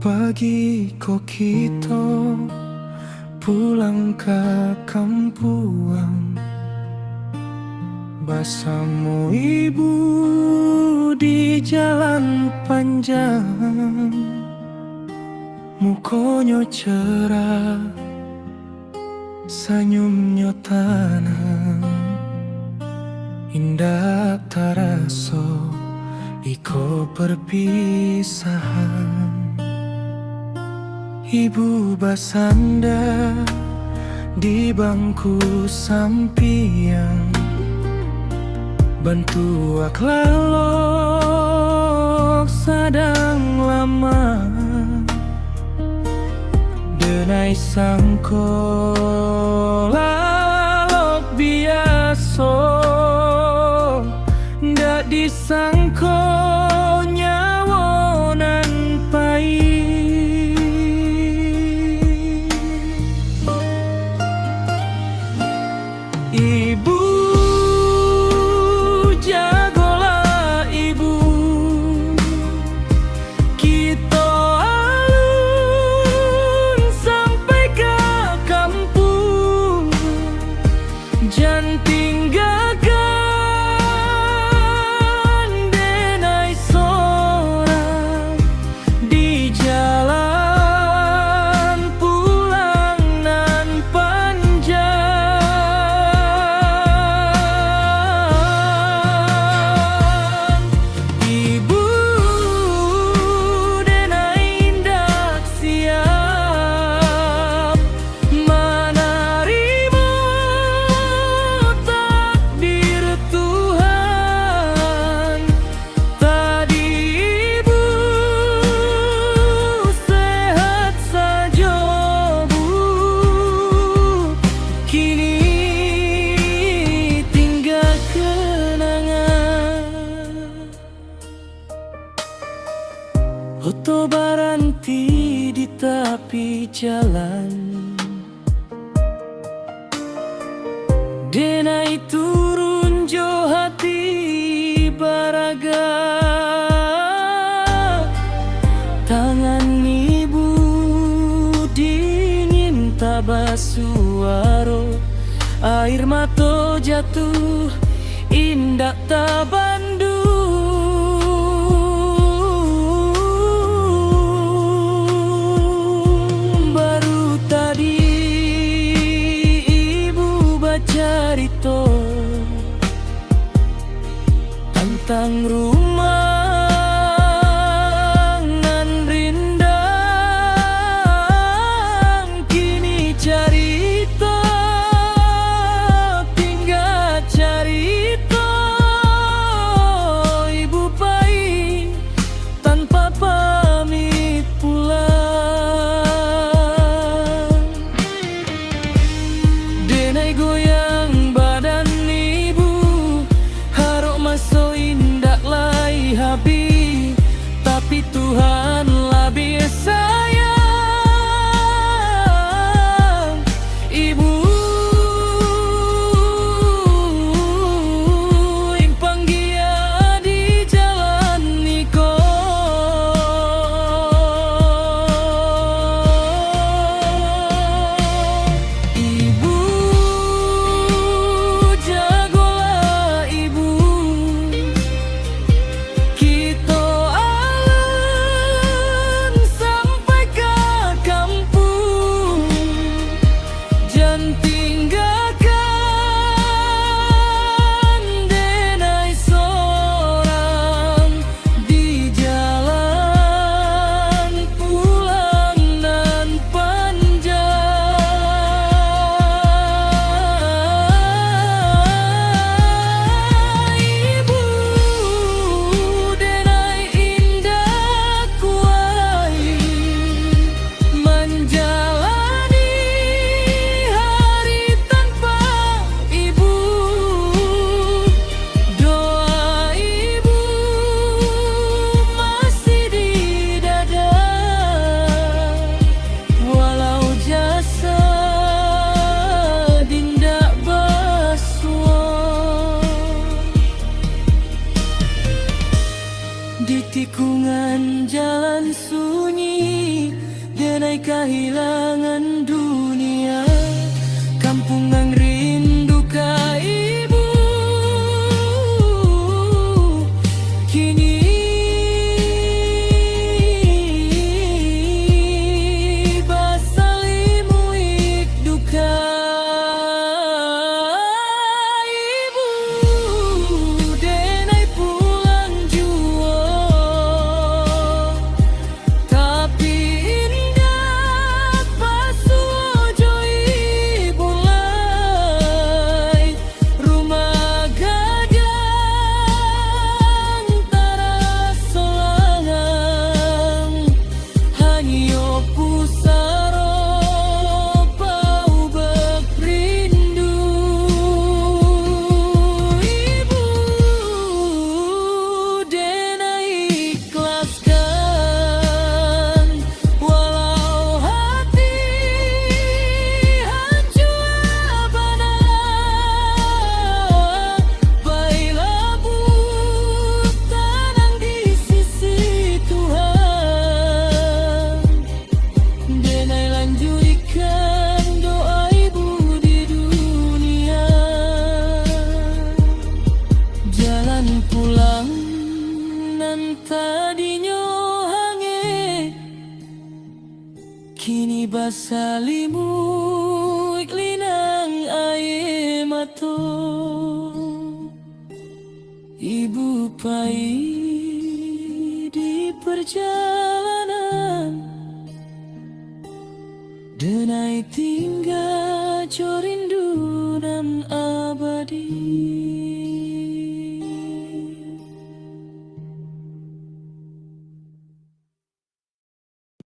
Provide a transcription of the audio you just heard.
Pagi kok kita pulang ke kampuang, bersama ibu di jalan panjang. Mukanya cerah, senyumnya tanam, indah terasa iko perpisahan. Ibu bersandar di bangku sampian, bantu ak lalok sadang lama. Denai sangko lalok biasa, ndak disangko nyawonan pahit. Ibu jagolah ibu, kita alun sampai ke kampung. Jangan tinggalkan denai sorang di jalan pulang nan panjang. Ibu denai indak siap menerima takdir Tuhan. Tadi ibu sehat saja bu, kini tinggal kenangan. Foto baranti di tepi jalan, denai turun jo hati baraga. Tangan ibu dingin tak basuaro, air mata jatuh indak tak bandu. Baru tadi ibu baca cerita tentang rumah nan rindang. Kini cerita tinggal cerita, ibu pahit tanpa pamit pulang. Denai goyang badan ibu, harok masuk indak lain. Di tikungan jalan sunyi, denai kehilangan dunia. Kampung ang rindu ka ibu, kini basalimu ik duka. Ibu, denai pulang jua, tapi indah pasuojo ibu lai. Rumah gadang tara solangan, hanyo pusaro bau berrindu. Ibu, denai ikhlaskan, walau hati hancur abana. Baiklah bu, tenang di sisi Tuhan. Denai lanjutkan doa ibu di dunia. Jalan pulang nan tadinya hange, kini basalimu iklinang air mato. Ibu pahit di perjalanan, denai tinggal